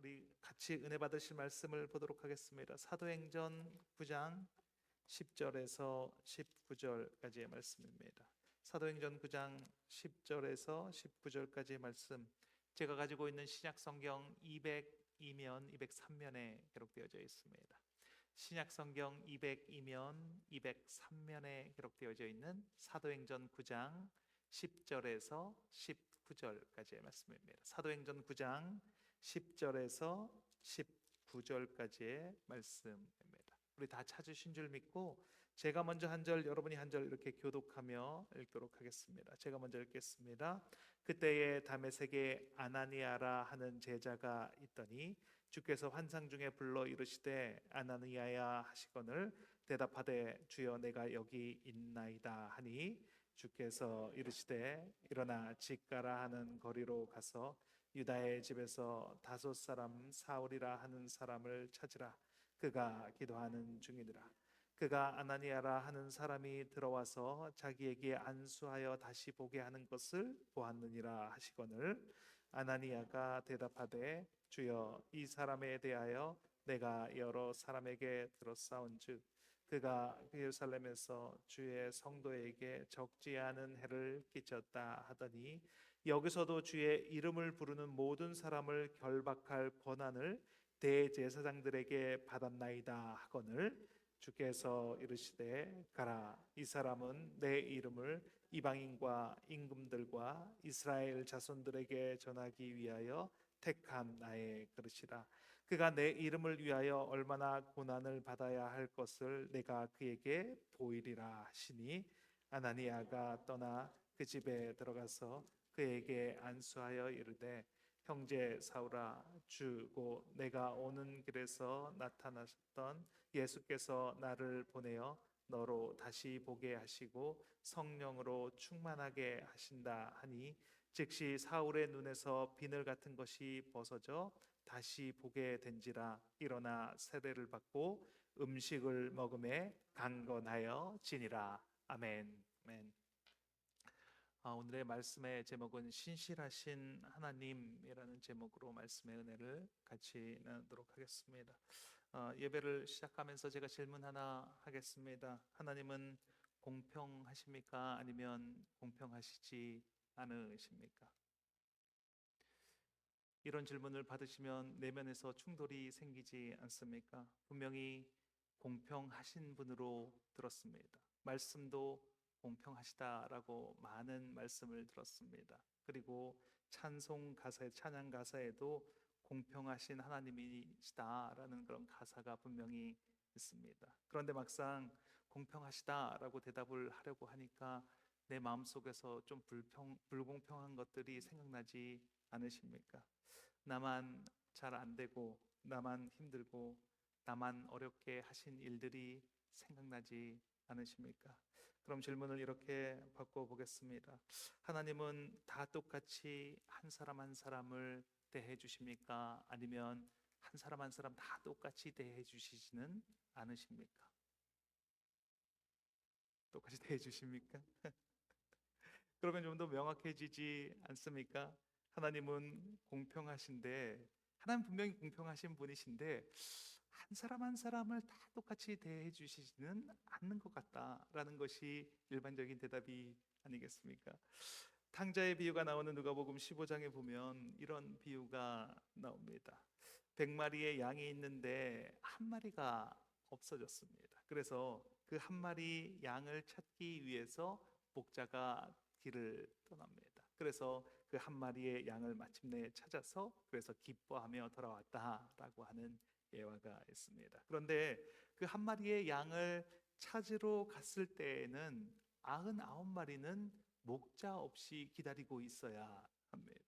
우리 같이 은혜 받으실 말씀을 보도록 하겠습니다. 사도행전 9장 10절에서 19절까지의 말씀입니다. 사도행전 9장 10절에서 19절까지의 말씀, 제가 가지고 있는 신약 성경 202면 203면에 기록되어져 있습니다. 신약 성경 202면 203면에 기록되어져 있는 사도행전 9장 10절에서 19절까지의 말씀입니다. 사도행전 9장 10절에서 19절까지의 말씀입니다. 우리 다 찾으신 줄 믿고 제가 먼저 한 절, 여러분이 한 절 이렇게 교독하며 읽도록 하겠습니다. 제가 먼저 읽겠습니다. 그때에 다메섹에 아나니아라 하는 제자가 있더니 주께서 환상 중에 불러 이르시되 아나니아야 하시거늘 대답하되 주여 내가 여기 있나이다 하니 주께서 이르시되 일어나 직가라 하는 거리로 가서 유다의 집에서 다섯 사람 사울이라 하는 사람을 찾으라. 그가 기도하는 중이니라. 그가 아나니아라 하는 사람이 들어와서 자기에게 안수하여 다시 보게 하는 것을 보았느니라 하시거늘 아나니아가 대답하되 주여 이 사람에 대하여 내가 여러 사람에게 들었사온즉 그가 예루살렘에서 주의 성도에게 적지 않은 해를 끼쳤다 하더니 여기서도 주의 이름을 부르는 모든 사람을 결박할 권한을 대제사장들에게 받았나이다 하거늘 주께서 이르시되 가라. 이 사람은 내 이름을 이방인과 임금들과 이스라엘 자손들에게 전하기 위하여 택한 나의 그릇이라. 그가 내 이름을 위하여 얼마나 고난을 받아야 할 것을 내가 그에게 보이리라 하시니 아나니아가 떠나 그 집에 들어가서 그에게 안수하여 이르되 형제 사울아 주고 내가 오는 길에서 나타나셨던 예수께서 나를 보내어 너로 다시 보게 하시고 성령으로 충만하게 하신다 하니 즉시 사울의 눈에서 비늘 같은 것이 벗어져 다시 보게 된지라. 일어나 세례를 받고 음식을 먹음에 강건하여 지니라. 아멘. 아멘. 오늘의 말씀의 제목은 신실하신 하나님이라는 제목으로 말씀의 은혜를 같이 나누도록 하겠습니다. 예배를 시작하면서 제가 질문 하나 하겠습니다. 하나님은 공평하십니까? 아니면 공평하시지 않으십니까? 이런 질문을 받으시면 내면에서 충돌이 생기지 않습니까? 분명히 공평하신 분으로 들었습니다. 말씀도 공평하시다라고 많은 말씀을 들었습니다. 그리고 찬송 가사에, 찬양 가사에도 공평하신 하나님이시다라는 그런 가사가 분명히 있습니다. 그런데 막상 공평하시다라고 대답을 하려고 하니까 내 마음속에서 좀 불공평한 것들이 생각나지 않으십니까? 나만 잘 안 되고 나만 힘들고 나만 어렵게 하신 일들이 생각나지 않으십니까? 그럼 질문을 이렇게 바꿔보겠습니다. 하나님은 다 똑같이 한 사람 한 사람을 대해 주십니까? 아니면 한 사람 한 사람 다 똑같이 대해 주시지는 않으십니까? 똑같이 대해 주십니까? 그러면 좀 더 명확해지지 않습니까? 하나님은 공평하신데, 하나님 분명히 공평하신 분이신데 한 사람 한 사람을 다 똑같이 대해 주시지는 않는 것 같다라는 것이 일반적인 대답이 아니겠습니까? 탕자의 비유가 나오는 누가복음 15장에 보면 이런 비유가 나옵니다. 100마리의 양이 있는데 한 마리가 없어졌습니다. 그래서 그 한 마리 양을 찾기 위해서 목자가 길을 떠납니다. 그래서 그 한 마리의 양을 마침내 찾아서 그래서 기뻐하며 돌아왔다라고 하는 예화가 있습니다. 그런데 그 한 마리의 양을 찾으러 갔을 때에는 99마리는 목자 없이 기다리고 있어야 합니다.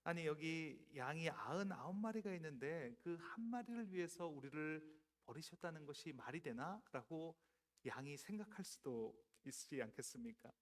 아니 여기 양이 99마리가 있는데 그 한 마리를 위해서 우리를 버리셨다는 것이 말이 되나? 라고 양이 생각할 수도 있지 않겠습니까?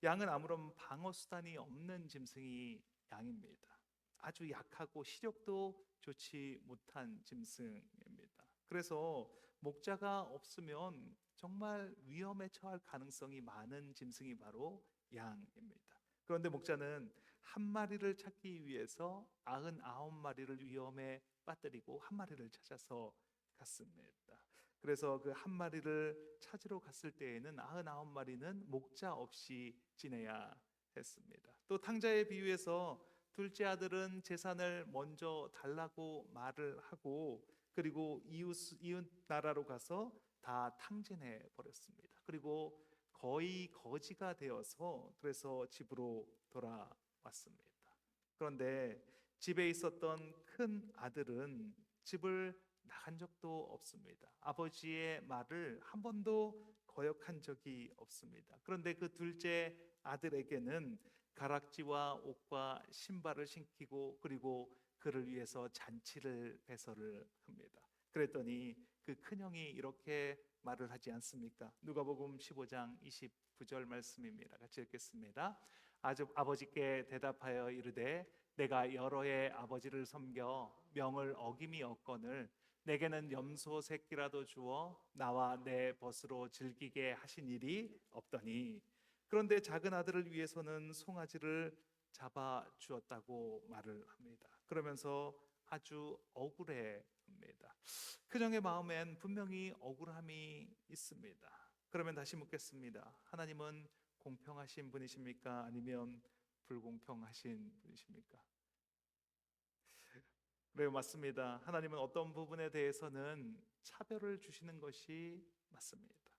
양은 아무런 방어 수단이 없는 짐승이 양입니다. 아주 약하고 시력도 좋지 못한 짐승입니다. 그래서 목자가 없으면 정말 위험에 처할 가능성이 많은 짐승이 바로 양입니다. 그런데 목자는 한 마리를 찾기 위해서 99마리를 위험에 빠뜨리고 한 마리를 찾아서 갔습니다. 그래서 그 한 마리를 찾으러 갔을 때에는 99마리는 목자 없이 지내야 했습니다. 또 탕자의 비유에서 둘째 아들은 재산을 먼저 달라고 말을 하고, 그리고 이웃 나라로 가서 다 탕진해 버렸습니다. 그리고 거의 거지가 되어서 그래서 집으로 돌아왔습니다. 그런데 집에 있었던 큰 아들은 집을 나간 적도 없습니다. 아버지의 말을 한 번도 거역한 적이 없습니다. 그런데 그 둘째 아들에게는 가락지와 옷과 신발을 신기고, 그리고 그를 위해서 잔치를 배설을 합니다. 그랬더니 그 큰형이 이렇게 말을 하지 않습니까? 누가복음 15장 29절 말씀입니다. 같이 읽겠습니다. 아버지께 대답하여 이르되 내가 여러 해 아버지를 섬겨 명을 어김이 없거늘 내게는 염소 새끼라도 주어 나와 내 벗으로 즐기게 하신 일이 없더니, 그런데 작은 아들을 위해서는 송아지를 잡아 주었다고 말을 합니다. 그러면서 아주 억울해합니다. 그정의 마음엔 분명히 억울함이 있습니다. 그러면 다시 묻겠습니다. 하나님은 공평하신 분이십니까? 아니면 불공평하신 분이십니까? 네, 맞습니다. 하나님은 어떤 부분에 대해서는 차별을 주시는 것이 맞습니다.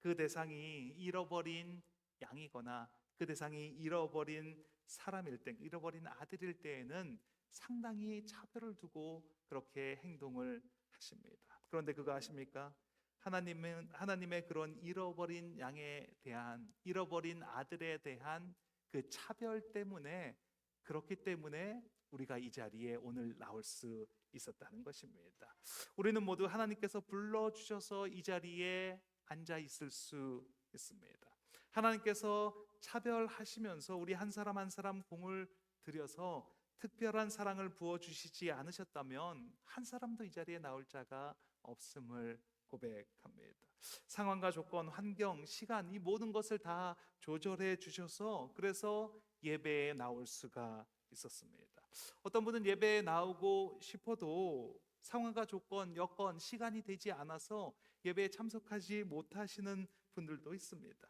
그 대상이 잃어버린 양이거나 그 대상이 잃어버린 사람일 때, 잃어버린 아들일 때에는 상당히 차별을 두고 그렇게 행동을 하십니다. 그런데 그거 아십니까? 하나님은 하나님의 그런 잃어버린 양에 대한, 잃어버린 아들에 대한 그 차별 때문에, 그렇기 때문에 우리가 이 자리에 오늘 나올 수 있었다는 것입니다. 우리는 모두 하나님께서 불러주셔서 이 자리에 앉아 있을 수 있습니다. 하나님께서 차별하시면서 우리 한 사람 한 사람 공을 들여서 특별한 사랑을 부어주시지 않으셨다면 한 사람도 이 자리에 나올 자가 없음을 고백합니다. 상황과 조건, 환경, 시간, 이 모든 것을 다 조절해 주셔서 그래서 예배에 나올 수가 있었습니다. 어떤 분은 예배에 나오고 싶어도 상황과 조건, 여건, 시간이 되지 않아서 예배에 참석하지 못하시는 분들도 있습니다.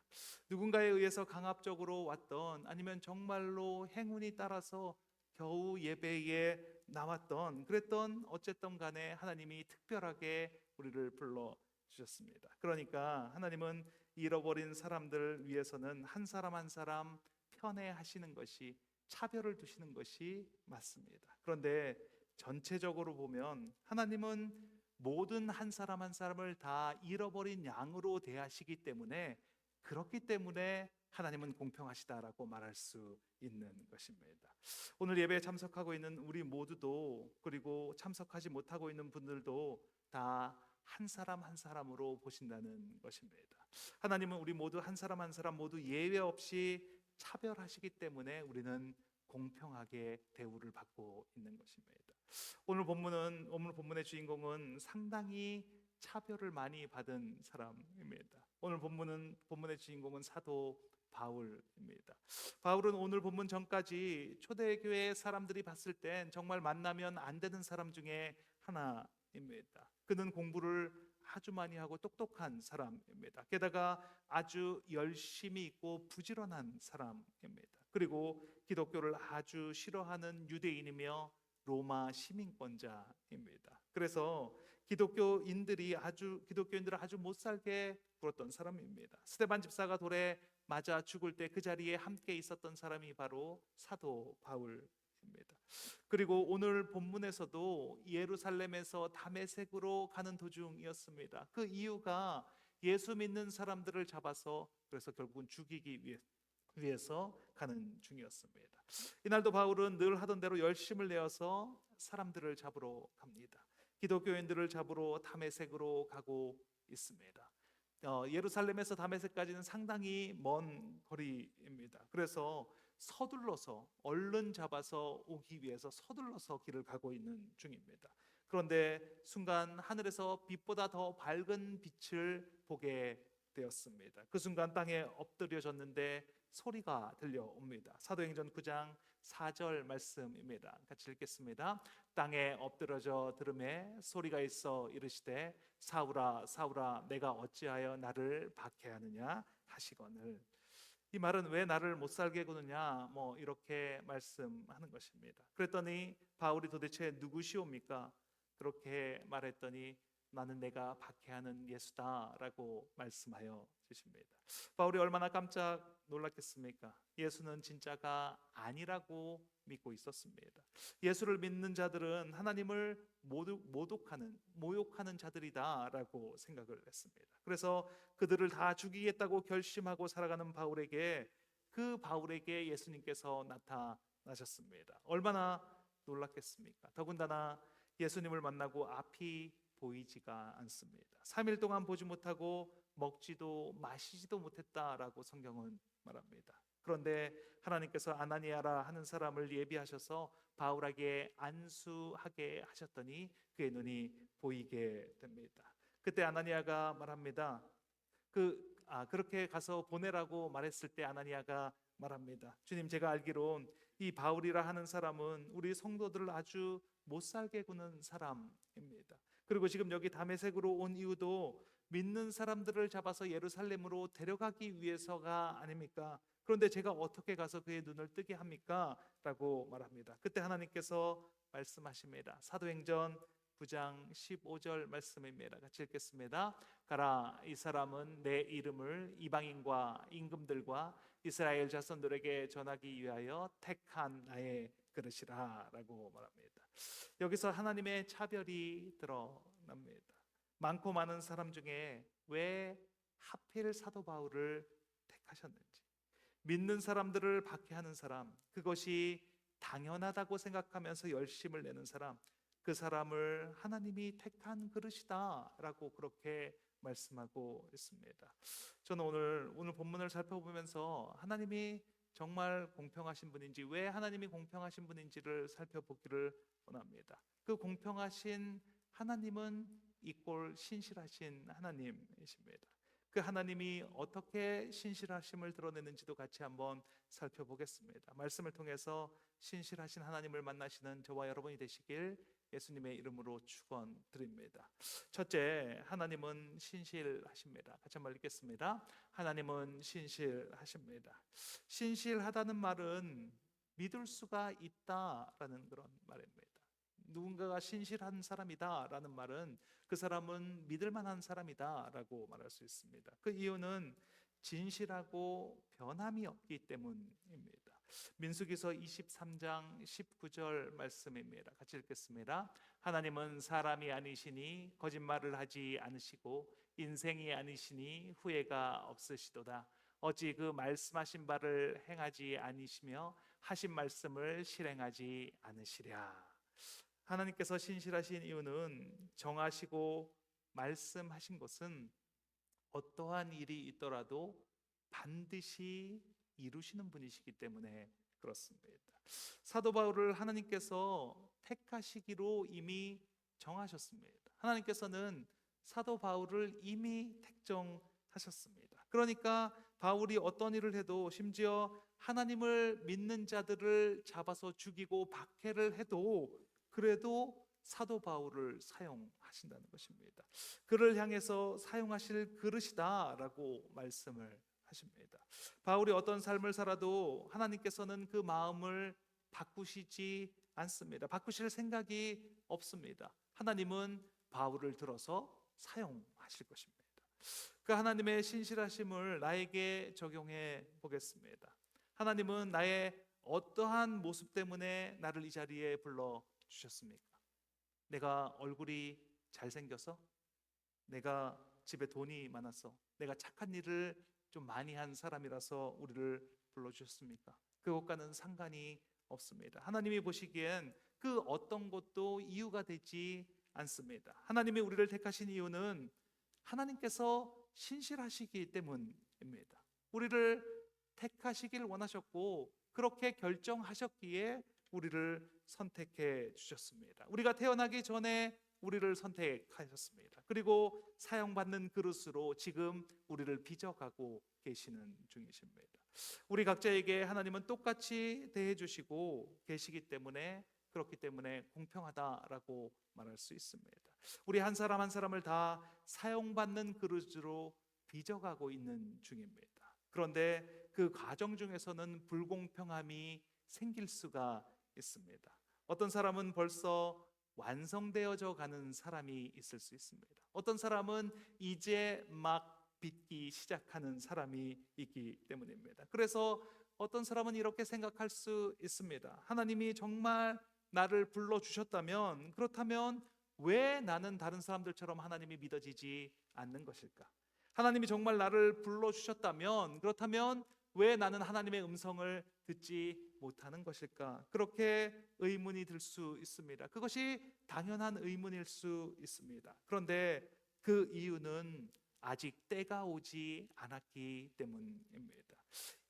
누군가에 의해서 강압적으로 왔던, 아니면 정말로 행운이 따라서 겨우 예배에 나왔던, 그랬던, 어쨌든 간에 하나님이 특별하게 우리를 불러 주셨습니다. 그러니까 하나님은 잃어버린 사람들 위해서는 한 사람 한 사람 편애하시는 것이, 차별을 두시는 것이 맞습니다. 그런데 전체적으로 보면 하나님은 모든 한 사람 한 사람을 다 잃어버린 양으로 대하시기 때문에, 그렇기 때문에 하나님은 공평하시다라고 말할 수 있는 것입니다. 오늘 예배에 참석하고 있는 우리 모두도, 그리고 참석하지 못하고 있는 분들도 다 한 사람 한 사람으로 보신다는 것입니다. 하나님은 우리 모두 한 사람 한 사람 모두 예외 없이 차별하시기 때문에 우리는 공평하게 대우를 받고 있는 것입니다. 오늘 본문의 주인공은 상당히 차별을 많이 받은 사람입니다. 오늘 본문의 주인공은 사도 바울입니다. 바울은 오늘 본문 전까지 초대교회 사람들이 봤을 땐 정말 만나면 안 되는 사람 중에 하나입니다. 그는 공부를 아주 많이 하고 똑똑한 사람입니다. 게다가 아주 열심히 있고 부지런한 사람입니다. 그리고 기독교를 아주 싫어하는 유대인이며 로마 시민권자입니다. 그래서 기독교인들을 아주 못 살게 굴었던 사람입니다. 스데반 집사가 돌에 맞아 죽을 때 그 자리에 함께 있었던 사람이 바로 사도 바울입니다. 그리고 오늘 본문에서도 예루살렘에서 다메섹으로 가는 도중이었습니다. 그 이유가 예수 믿는 사람들을 잡아서, 그래서 결국은 죽이기 위해서 가는 중이었습니다. 이날도 바울은 늘 하던 대로 열심을 내어서 사람들을 잡으러 갑니다. 기독교인들을 잡으러 다메섹으로 가고 있습니다. 예루살렘에서 다메섹까지는 상당히 먼 거리입니다. 그래서 서둘러서 얼른 잡아서 오기 위해서 서둘러서 길을 가고 있는 중입니다. 그런데 순간 하늘에서 빛보다 더 밝은 빛을 보게 되었습니다. 그 순간 땅에 엎드려졌는데 소리가 들려옵니다. 사도행전 9장 4절 말씀입니다. 같이 읽겠습니다. 땅에 엎드러져 들음에 소리가 있어 이르시되 사울아 사울아 내가 어찌하여 나를 박해하느냐 하시거늘. 이 말은 왜 나를 못 살게 구느냐 이렇게 말씀하는 것입니다. 그랬더니 바울이 도대체 누구시옵니까? 그렇게 말했더니 나는 내가 박해하는 예수다라고 말씀하여 주십니다. 바울이 얼마나 깜짝 놀랐겠습니까? 예수는 진짜가 아니라고 믿고 있었습니다. 예수를 믿는 자들은 하나님을 모욕하는 자들이다라고 생각을 했습니다. 그래서 그들을 다 죽이겠다고 결심하고 살아가는 바울에게 예수님께서 나타나셨습니다. 얼마나 놀랐겠습니까? 더군다나 예수님을 만나고 앞이 보이지가 않습니다. 3일 동안 보지 못하고 먹지도 마시지도 못했다라고 성경은 말합니다. 그런데 하나님께서 아나니아라 하는 사람을 예비하셔서 바울에게 안수하게 하셨더니 그의 눈이 보이게 됩니다. 그때 아나니아가 말합니다. 그렇게 가서 보내라고 말했을 때 아나니아가 말합니다. 주님, 제가 알기론 이 바울이라 하는 사람은 우리 성도들을 아주 못 살게 구는 사람입니다. 그리고 지금 여기 다메섹으로 온 이유도 믿는 사람들을 잡아서 예루살렘으로 데려가기 위해서가 아닙니까? 그런데 제가 어떻게 가서 그의 눈을 뜨게 합니까? 라고 말합니다. 그때 하나님께서 말씀하십니다. 사도행전 9장 15절 말씀입니다. 같이 읽겠습니다. 가라, 이 사람은 내 이름을 이방인과 임금들과 이스라엘 자손들에게 전하기 위하여 택한 나의 그릇이라 라고 말합니다. 여기서 하나님의 차별이 드러납니다. 많고 많은 사람 중에 왜 하필 사도 바울을 택하셨는지, 믿는 사람들을 박해하는 사람, 그것이 당연하다고 생각하면서 열심을 내는 사람, 그 사람을 하나님이 택한 그릇이다 라고 그렇게 말씀하고 있습니다. 저는 오늘 본문을 살펴보면서 하나님이 정말 공평하신 분인지, 왜 하나님이 공평하신 분인지를 살펴보기를 원합니다. 그 공평하신 하나님은 이꼴 신실하신 하나님이십니다. 그 하나님이 어떻게 신실하심을 드러내는지도 같이 한번 살펴보겠습니다. 말씀을 통해서 신실하신 하나님을 만나시는 저와 여러분이 되시길 예수님의 이름으로 축원드립니다. 첫째, 하나님은 신실하십니다. 같이 한번 읽겠습니다. 하나님은 신실하십니다. 신실하다는 말은 믿을 수가 있다라는 그런 말입니다. 누군가가 신실한 사람이다라는 말은 그 사람은 믿을 만한 사람이다라고 말할 수 있습니다. 그 이유는 진실하고 변함이 없기 때문입니다. 민수기서 23장 19절 말씀입니다. 같이 읽겠습니다. 하나님은 사람이 아니시니 거짓말을 하지 않으시고 인생이 아니시니 후회가 없으시도다. 어찌 그 말씀하신 바를 행하지 아니시며 하신 말씀을 실행하지 않으시랴. 하나님께서 신실하신 이유는 정하시고 말씀하신 것은 어떠한 일이 있더라도 반드시 이루시는 분이시기 때문에 그렇습니다. 사도 바울을 하나님께서 택하시기로 이미 정하셨습니다. 하나님께서는 사도 바울을 이미 택정하셨습니다. 그러니까 바울이 어떤 일을 해도, 심지어 하나님을 믿는 자들을 잡아서 죽이고 박해를 해도, 그래도 사도 바울을 사용하신다는 것입니다. 그를 향해서 사용하실 그릇이다라고 말씀을 하십니다. 바울이 어떤 삶을 살아도 하나님께서는 그 마음을 바꾸시지 않습니다. 바꾸실 생각이 없습니다. 하나님은 바울을 들어서 사용하실 것입니다. 그 하나님의 신실하심을 나에게 적용해 보겠습니다. 하나님은 나의 어떠한 모습 때문에 나를 이 자리에 불러주셨습니까? 내가 얼굴이 잘생겨서? 내가 집에 돈이 많아서? 내가 착한 일을 좀 많이 한 사람이라서 우리를 불러주셨습니까? 그것과는 상관이 없습니다. 하나님이 보시기엔 그 어떤 것도 이유가 되지 않습니다. 하나님이 우리를 택하신 이유는 하나님께서 신실하시기 때문입니다. 우리를 택하시길 원하셨고 그렇게 결정하셨기에 우리를 선택해 주셨습니다. 우리가 태어나기 전에 우리를 선택하셨습니다. 그리고 사용받는 그릇으로 지금 우리를 빚어가고 계시는 중이십니다. 우리 각자에게 하나님은 똑같이 대해 주시고 계시기 때문에, 그렇기 때문에 공평하다라고 말할 수 있습니다. 우리 한 사람 한 사람을 다 사용받는 그릇으로 빚어가고 있는 중입니다. 그런데 그 과정 중에서는 불공평함이 생길 수가 있습니다. 어떤 사람은 벌써 완성되어져 가는 사람이 있을 수 있습니다. 어떤 사람은 이제 막 빚기 시작하는 사람이 있기 때문입니다. 그래서 어떤 사람은 이렇게 생각할 수 있습니다. 하나님이 정말 나를 불러주셨다면, 그렇다면 왜 나는 다른 사람들처럼 하나님이 믿어지지 않는 것일까? 하나님이 정말 나를 불러주셨다면, 그렇다면 왜 나는 하나님의 음성을 듣지 못하는 것일까? 그렇게 의문이 들 수 있습니다. 그것이 당연한 의문일 수 있습니다. 그런데 그 이유는 아직 때가 오지 않았기 때문입니다.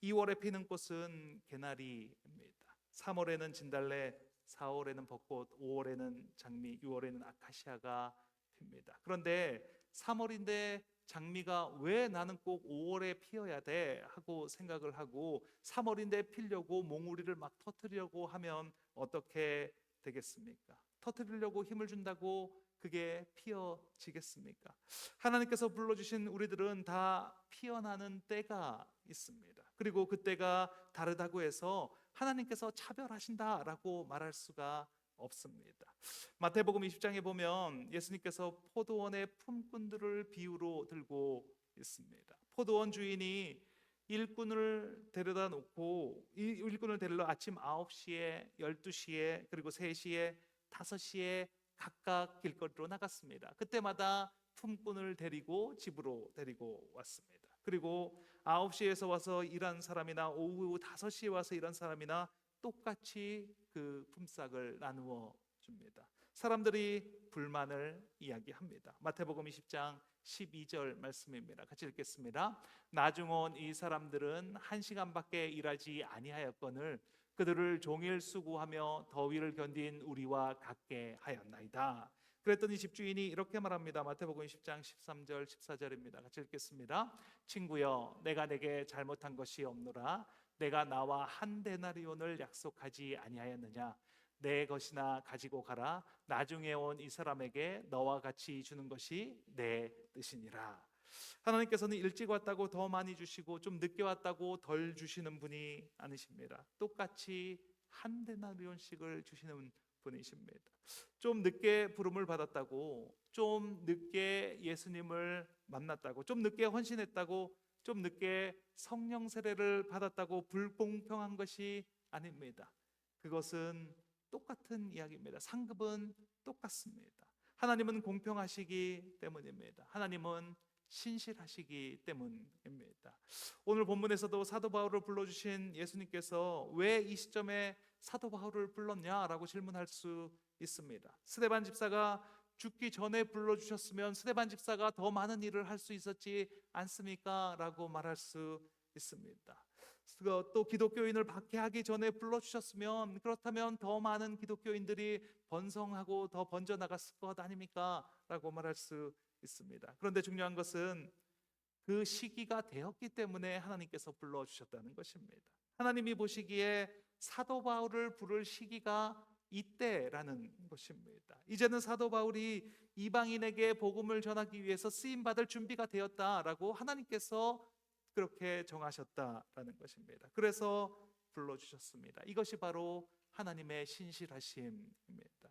2월에 피는 꽃은 개나리입니다. 3월에는 진달래, 4월에는 벚꽃, 5월에는 장미, 6월에는 아카시아가 핍니다. 그런데 3월인데 장미가 왜 나는 꼭 5월에 피어야 돼 하고 생각을 하고 3월인데 피려고 몽우리를 막 터뜨리려고 하면 어떻게 되겠습니까? 터뜨리려고 힘을 준다고 그게 피어지겠습니까? 하나님께서 불러주신 우리들은 다 피어나는 때가 있습니다. 그리고 그 때가 다르다고 해서 하나님께서 차별하신다라고 말할 수가 없습니다. 마태복음 20장에 보면 예수님께서 포도원의 품꾼들을 비유로 들고 있습니다. 포도원 주인이 일꾼을 데려다 놓고 이 일꾼을 데리러 아침 9시에, 12시에, 그리고 3시에, 5시에 각각 길거리로 나갔습니다. 그때마다 품꾼을 데리고 집으로 데리고 왔습니다. 그리고 9시에서 와서 일한 사람이나 오후 5시에 와서 일한 사람이나 똑같이 그 품삯을 나누어 줍니다. 사람들이 불만을 이야기합니다. 마태복음 20장 12절 말씀입니다. 같이 읽겠습니다. 나중 온 이 사람들은 1시간밖에 일하지 아니하였거늘 그들을 종일 수고하며 더위를 견딘 우리와 같게 하였나이다. 그랬더니 집주인이 이렇게 말합니다. 마태복음 10장 13절 14절입니다. 같이 읽겠습니다. 친구여, 내가 내게 잘못한 것이 없노라. 내가 나와 한 데나리온을 약속하지 아니하였느냐? 내 것이나 가지고 가라. 나중에 온 이 사람에게 너와 같이 주는 것이 내 뜻이니라. 하나님께서는 일찍 왔다고 더 많이 주시고 좀 늦게 왔다고 덜 주시는 분이 아니십니다. 똑같이 한 데나리온씩을 주시는 분이십니다. 좀 늦게 부름을 받았다고, 좀 늦게 예수님을 만났다고, 좀 늦게 헌신했다고, 좀 늦게 성령 세례를 받았다고 불공평한 것이 아닙니다. 그것은 똑같은 이야기입니다. 상급은 똑같습니다. 하나님은 공평하시기 때문입니다. 하나님은 신실하시기 때문입니다. 오늘 본문에서도 사도 바울을 불러주신 예수님께서 왜 이 시점에 사도 바울을 불렀냐라고 질문할 수 있습니다. 스데반 집사가 죽기 전에 불러주셨으면 스데반 집사가 더 많은 일을 할 수 있었지 않습니까? 라고 말할 수 있습니다. 또 기독교인을 박해하기 전에 불러주셨으면, 그렇다면 더 많은 기독교인들이 번성하고 더 번져나갔을 것 아닙니까? 라고 말할 수 있습니다. 그런데 중요한 것은 그 시기가 되었기 때문에 하나님께서 불러주셨다는 것입니다. 하나님이 보시기에 사도 바울을 부를 시기가 이때라는 것입니다. 이제는 사도 바울이 이방인에게 복음을 전하기 위해서 쓰임받을 준비가 되었다라고 하나님께서 그렇게 정하셨다라는 것입니다. 그래서 불러주셨습니다. 이것이 바로 하나님의 신실하심입니다.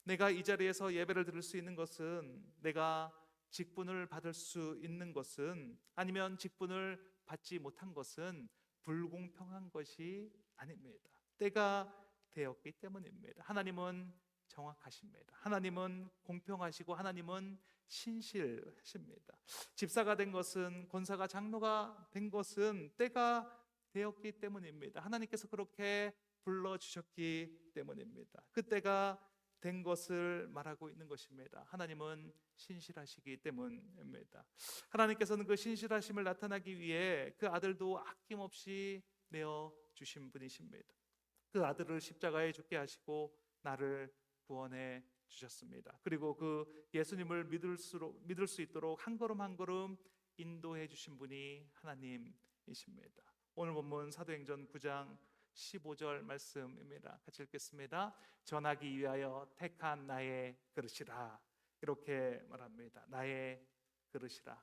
내가 이 자리에서 예배를 드릴 수 있는 것은, 내가 직분을 받을 수 있는 것은, 아니면 직분을 받지 못한 것은 불공평한 것이 아닙니다. 때가 되었기 때문입니다. 하나님은 정확하십니다. 하나님은 공평하시고 하나님은 신실하십니다. 집사가 된 것은, 권사가 장로가 된 것은 때가 되었기 때문입니다. 하나님께서 그렇게 불러주셨기 때문입니다. 그때가 된 것을 말하고 있는 것입니다. 하나님은 신실하시기 때문입니다. 하나님께서는 그 신실하심을 나타나기 위해 그 아들도 아낌없이 내어 주신 분이십니다. 그 아들을 십자가에 죽게 하시고 나를 구원해 주셨습니다. 그리고 그 예수님을 믿을 수 있도록 한 걸음 한 걸음 인도해 주신 분이 하나님이십니다. 오늘 본문 사도행전 9장 15절 말씀입니다. 같이 읽겠습니다. 전하기 위하여 택한 나의 그릇이라. 이렇게 말합니다. 나의 그릇이라.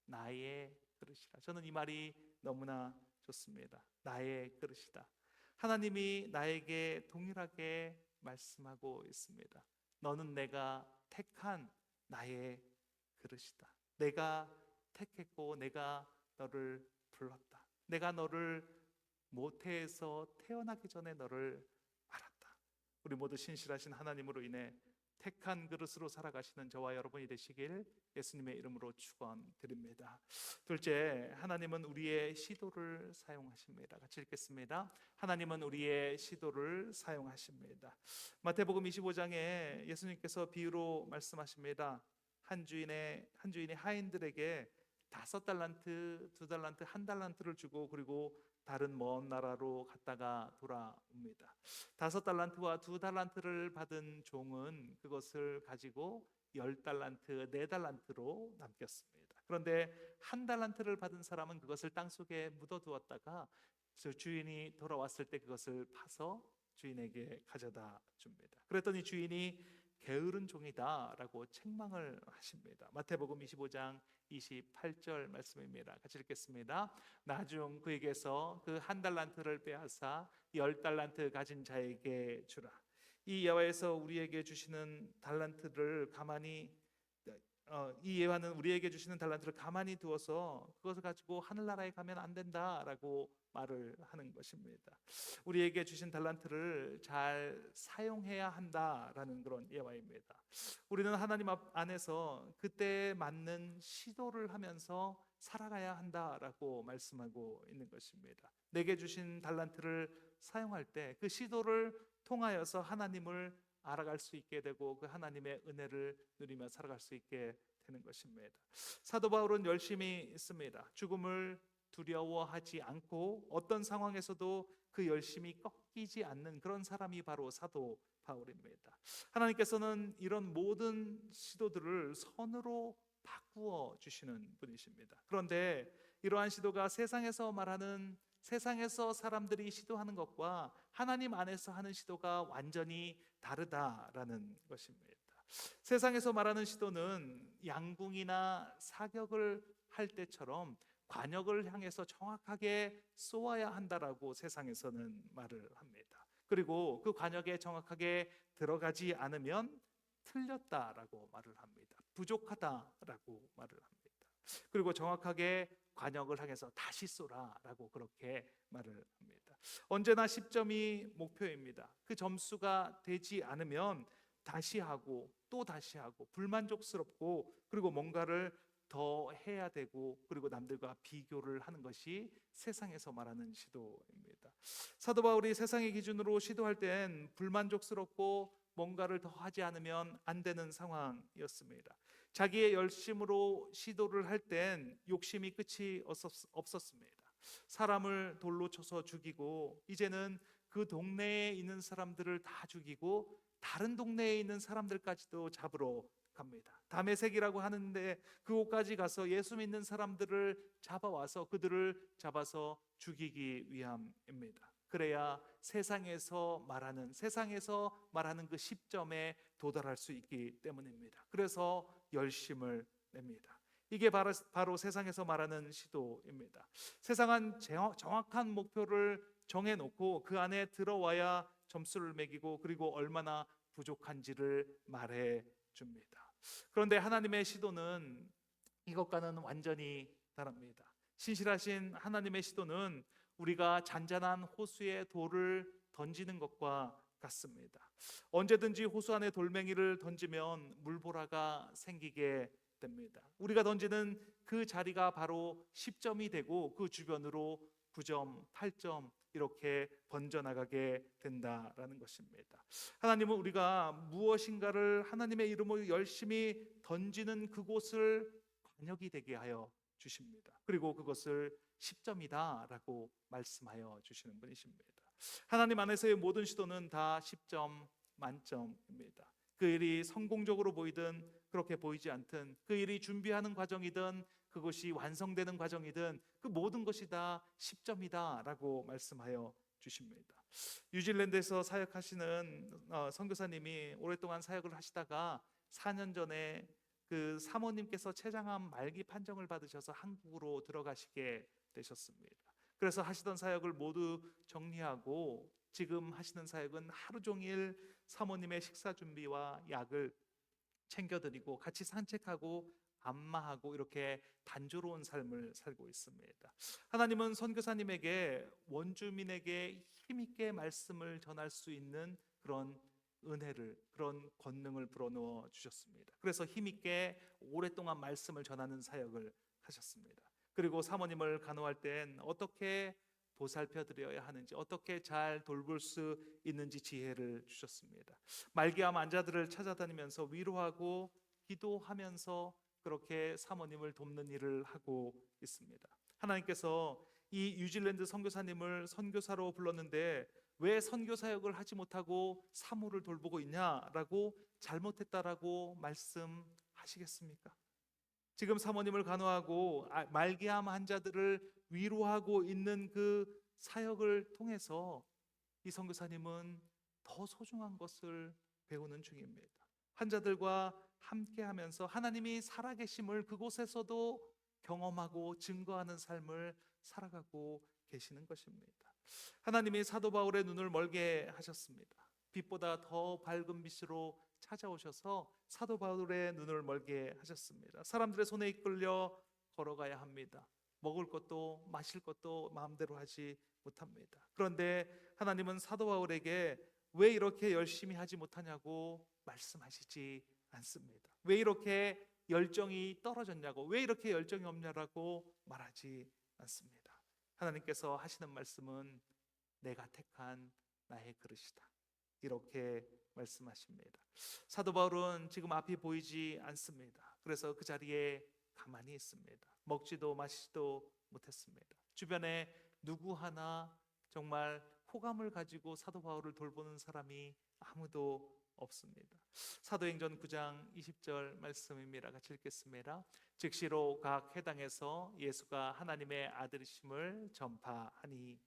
나의 그릇이라. 저는 이 말이 너무나 좋습니다. 나의 그릇이다. 하나님이 나에게 동일하게 말씀하고 있습니다. 너는 내가 택한 나의 그릇이다. 내가 택했고 내가 너를 불렀다. 내가 너를 모태에서 태어나기 전에 너를 알았다. 우리 모두 신실하신 하나님으로 인해 택한 그릇으로 살아가시는 저와 여러분이 되시길 예수님의 이름으로 축원드립니다. 둘째, 하나님은 우리의 시도를 사용하십니다. 같이 읽겠습니다. 하나님은 우리의 시도를 사용하십니다. 마태복음 25장에 예수님께서 비유로 말씀하십니다. 한 주인이 하인들에게 5달란트, 2달란트, 1달란트를 주고 그리고 다른 먼 나라로 갔다가 돌아옵니다. 5달란트와 2달란트를 받은 종은 그것을 가지고 10달란트, 4달란트로 남겼습니다. 그런데 1달란트를 받은 사람은 그것을 땅속에 묻어두었다가 주인이 돌아왔을 때 그것을 파서 주인에게 가져다 줍니다. 그랬더니 주인이 게으른 종이다 라고 책망을 하십니다. 마태복음 25장 28절 말씀입니다. 같이 읽겠습니다. 나중 그에게서 그 1달란트를 빼앗아 10달란트 가진 자에게 주라. 이 예화에서 우리에게 주시는 달란트를 이 예화는 우리에게 주시는 달란트를 가만히 두어서 그것을 가지고 하늘나라에 가면 안 된다라고 말을 하는 것입니다. 우리에게 주신 달란트를 잘 사용해야 한다라는 그런 예화입니다. 우리는 하나님 안에서 그때 맞는 시도를 하면서 살아가야 한다라고 말씀하고 있는 것입니다. 내게 주신 달란트를 사용할 때 그 시도를 통하여서 하나님을 알아갈 수 있게 되고 그 하나님의 은혜를 누리며 살아갈 수 있게 되는 것입니다. 사도 바울은 열심히 있습니다. 죽음을 두려워하지 않고 어떤 상황에서도 그 열심이 꺾이지 않는 그런 사람이 바로 사도 바울입니다. 하나님께서는 이런 모든 시도들을 선으로 바꾸어 주시는 분이십니다. 그런데 이러한 시도가 세상에서 사람들이 시도하는 것과 하나님 안에서 하는 시도가 완전히 다르다라는 것입니다. 세상에서 말하는 시도는 양궁이나 사격을 할 때처럼 관역을 향해서 정확하게 쏘아야 한다라고 세상에서는 말을 합니다. 그리고 그 관역에 정확하게 들어가지 않으면 틀렸다라고 말을 합니다. 부족하다라고 말을 합니다. 그리고 정확하게 관역을 향해서 다시 쏘라라고 그렇게 말을 합니다. 언제나 10점이 목표입니다. 그 점수가 되지 않으면 다시 하고 또 다시 하고 불만족스럽고 그리고 뭔가를 더 해야 되고 그리고 남들과 비교를 하는 것이 세상에서 말하는 시도입니다. 사도 바울이 세상의 기준으로 시도할 땐 불만족스럽고 뭔가를 더 하지 않으면 안 되는 상황이었습니다. 자기의 열심으로 시도를 할 땐 욕심이 끝이 없었습니다. 사람을 돌로 쳐서 죽이고 이제는 그 동네에 있는 사람들을 다 죽이고 다른 동네에 있는 사람들까지도 잡으러 갑니다. 다메섹이라고 하는데 그곳까지 가서 예수 믿는 사람들을 잡아와서 그들을 잡아서 죽이기 위함입니다. 그래야 세상에서 말하는 그 10점에 도달할 수 있기 때문입니다. 그래서 열심을 냅니다. 이게 바로 세상에서 말하는 시도입니다. 세상은 정확한 목표를 정해놓고 그 안에 들어와야 점수를 매기고 그리고 얼마나 부족한지를 말해 줍니다. 그런데 하나님의 시도는 이것과는 완전히 다릅니다. 신실하신 하나님의 시도는 우리가 잔잔한 호수에 돌을 던지는 것과 같습니다. 언제든지 호수 안에 돌멩이를 던지면 물보라가 생기게 됩니다. 우리가 던지는 그 자리가 바로 10점이 되고 그 주변으로 9점, 8점 이렇게 번져나가게 된다라는 것입니다. 하나님은 우리가 무엇인가를 하나님의 이름으로 열심히 던지는 그곳을 관역이 되게 하여 주십니다. 그리고 그것을 10점이다라고 말씀하여 주시는 분이십니다. 하나님 안에서의 모든 시도는 다 10점 만점입니다. 그 일이 성공적으로 보이든 그렇게 보이지 않든 그 일이 준비하는 과정이든 그것이 완성되는 과정이든 그 모든 것이 다 10점이다라고 말씀하여 주십니다. 뉴질랜드에서 사역하시는 선교사님이 오랫동안 사역을 하시다가 4년 전에 그 사모님께서 췌장암 말기 판정을 받으셔서 한국으로 들어가시게 되셨습니다. 그래서 하시던 사역을 모두 정리하고 지금 하시는 사역은 하루 종일 사모님의 식사 준비와 약을 챙겨드리고 같이 산책하고 안마하고 이렇게 단조로운 삶을 살고 있습니다. 하나님은 선교사님에게 원주민에게 힘있게 말씀을 전할 수 있는 그런 은혜를, 그런 권능을 불어넣어 주셨습니다. 그래서 힘있게 오랫동안 말씀을 전하는 사역을 하셨습니다. 그리고 사모님을 간호할 땐 어떻게 보살펴 드려야 하는지, 어떻게 잘 돌볼 수 있는지 지혜를 주셨습니다. 말기암 환자들을 찾아다니면서 위로하고 기도하면서 그렇게 사모님을 돕는 일을 하고 있습니다. 하나님께서 이 뉴질랜드 선교사님을 선교사로 불렀는데 왜 선교 사역을 하지 못하고 사모를 돌보고 있냐라고 잘못했다라고 말씀하시겠습니까? 지금 사모님을 간호하고 말기암 환자들을 위로하고 있는 그 사역을 통해서 이 선교사님은 더 소중한 것을 배우는 중입니다. 환자들과 함께하면서 하나님이 살아계심을 그곳에서도 경험하고 증거하는 삶을 살아가고 계시는 것입니다. 하나님이 사도 바울의 눈을 멀게 하셨습니다. 빛보다 더 밝은 빛으로 찾아오셔서 사도 바울의 눈을 멀게 하셨습니다. 사람들의 손에 이끌려 걸어가야 합니다. 먹을 것도 마실 것도 마음대로 하지 못합니다. 그런데 하나님은 사도 바울에게 왜 이렇게 열심히 하지 못하냐고 말씀하시지 않습니다. 왜 이렇게 열정이 떨어졌냐고, 왜 이렇게 열정이 없냐라고 말하지 않습니다. 하나님께서 하시는 말씀은 내가 택한 나의 그릇이다, 이렇게 말씀하십니다. 사도 바울은 지금 앞이 보이지 않습니다. 그래서 그 자리에 가만히 있습니다. 먹지도 마시지도 못했습니다. 주변에 누구 하나 정말 호감을 가지고 사도 바울을 돌보는 사람이 아무도 없습니다. 사도행전 9장 20절 말씀입니다. 같이 읽겠습니다. 즉시로 각 회당에서 예수가 하나님의 아들이심을 전파하니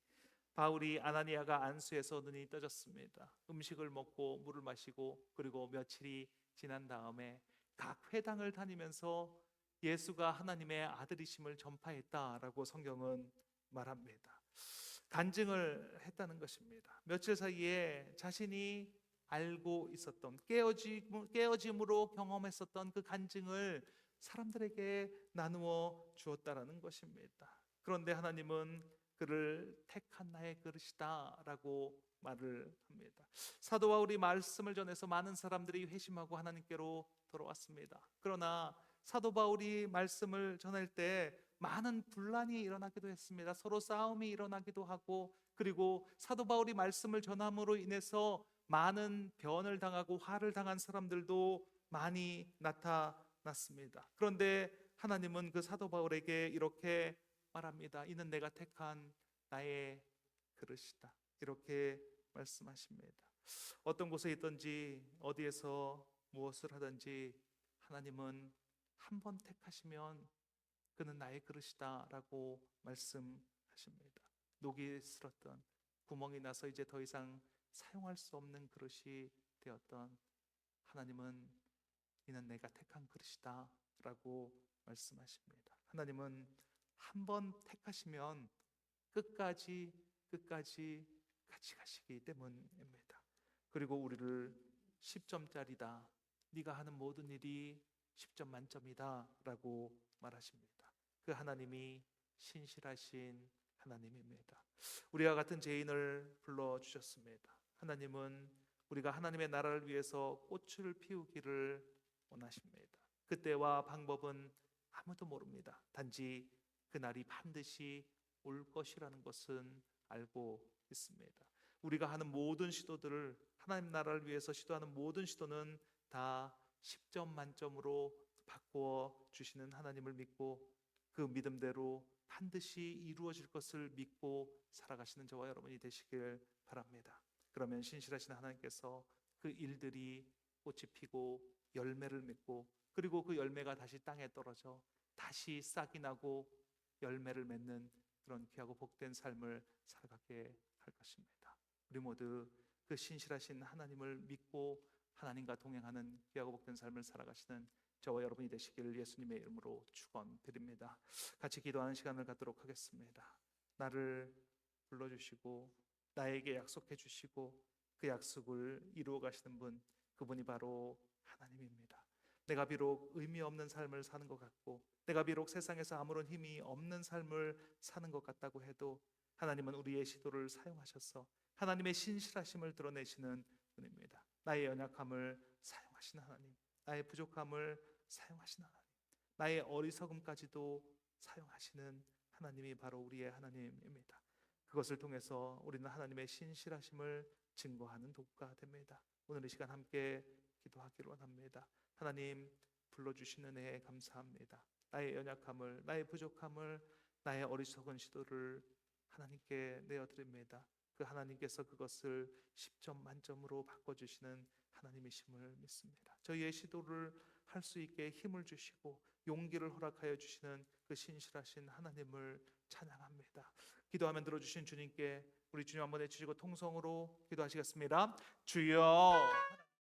바울이 아나니아가 안수해서 눈이 떠졌습니다. 음식을 먹고 물을 마시고 그리고 며칠이 지난 다음에 각 회당을 다니면서 예수가 하나님의 아들이심을 전파했다라고 성경은 말합니다. 간증을 했다는 것입니다. 며칠 사이에 자신이 알고 있었던 깨어짐으로 경험했었던 그 간증을 사람들에게 나누어 주었다라는 것입니다. 그런데 하나님은 그를 택한 나의 그릇이다 라고 말을 합니다. 사도 바울이 말씀을 전해서 많은 사람들이 회심하고 하나님께로 돌아왔습니다. 그러나 사도 바울이 말씀을 전할 때 많은 분란이 일어나기도 했습니다. 서로 싸움이 일어나기도 하고, 그리고 사도 바울이 말씀을 전함으로 인해서 많은 변을 당하고 화를 당한 사람들도 많이 나타났습니다. 그런데 하나님은 그 사도 바울에게 이렇게 말합니다. 이는 내가 택한 나의 그릇이다, 이렇게 말씀하십니다. 어떤 곳에 있든지 어디에서 무엇을 하든지 하나님은 한 번 택하시면 그는 나의 그릇이다 라고 말씀하십니다. 녹이 슬었던, 구멍이 나서 이제 더 이상 사용할 수 없는 그릇이 되었던 하나님은 이는 내가 택한 그릇이다 라고 말씀하십니다. 하나님은 한 번 택하시면 끝까지 같이 가시기 때문입니다. 그리고 우리를 10점짜리다, 네가 하는 모든 일이 10점 만점이다 라고 말하십니다. 그 하나님이 신실하신 하나님입니다. 우리와 같은 죄인을 불러주셨습니다. 하나님은 우리가 하나님의 나라를 위해서 꽃을 피우기를 원하십니다. 그때와 방법은 아무도 모릅니다. 단지 그날이 반드시 올 것이라는 것은 알고 있습니다. 우리가 하는 모든 시도들을, 하나님 나라를 위해서 시도하는 모든 시도는 다 10점 만점으로 바꾸어 주시는 하나님을 믿고 그 믿음대로 반드시 이루어질 것을 믿고 살아가시는 저와 여러분이 되시길 바랍니다. 그러면 신실하신 하나님께서 그 일들이 꽃이 피고 열매를 맺고, 그리고 그 열매가 다시 땅에 떨어져 다시 싹이 나고 열매를 맺는 그런 귀하고 복된 삶을 살아가게 할 것입니다. 우리 모두 그 신실하신 하나님을 믿고 하나님과 동행하는 귀하고 복된 삶을 살아가시는 저와 여러분이 되시기를 예수님의 이름으로 축원드립니다. 같이 기도하는 시간을 갖도록 하겠습니다. 나를 불러주시고 나에게 약속해 주시고 그 약속을 이루어 가시는 분, 그분이 바로 하나님입니다. 내가 비록 의미 없는 삶을 사는 것 같고, 내가 비록 세상에서 아무런 힘이 없는 삶을 사는 것 같다고 해도 하나님은 우리의 시도를 사용하셔서 하나님의 신실하심을 드러내시는 분입니다. 나의 연약함을 사용하시는 하나님, 나의 부족함을 사용하시는 하나님, 나의 어리석음까지도 사용하시는 하나님이 바로 우리의 하나님입니다. 그것을 통해서 우리는 하나님의 신실하심을 증거하는 도구가 됩니다. 오늘 이 시간 함께 기도하기를 원합니다. 하나님, 불러주시는 은혜에 감사합니다. 나의 연약함을, 나의 부족함을, 나의 어리석은 시도를 하나님께 내어드립니다. 그 하나님께서 그것을 10점 만점으로 바꿔주시는 하나님이심을 믿습니다. 저희의 시도를 할 수 있게 힘을 주시고 용기를 허락하여 주시는 그 신실하신 하나님을 찬양합니다. 기도하면 들어주신 주님께 우리 주님 한번 해주시고 통성으로 기도하시겠습니다. 주여.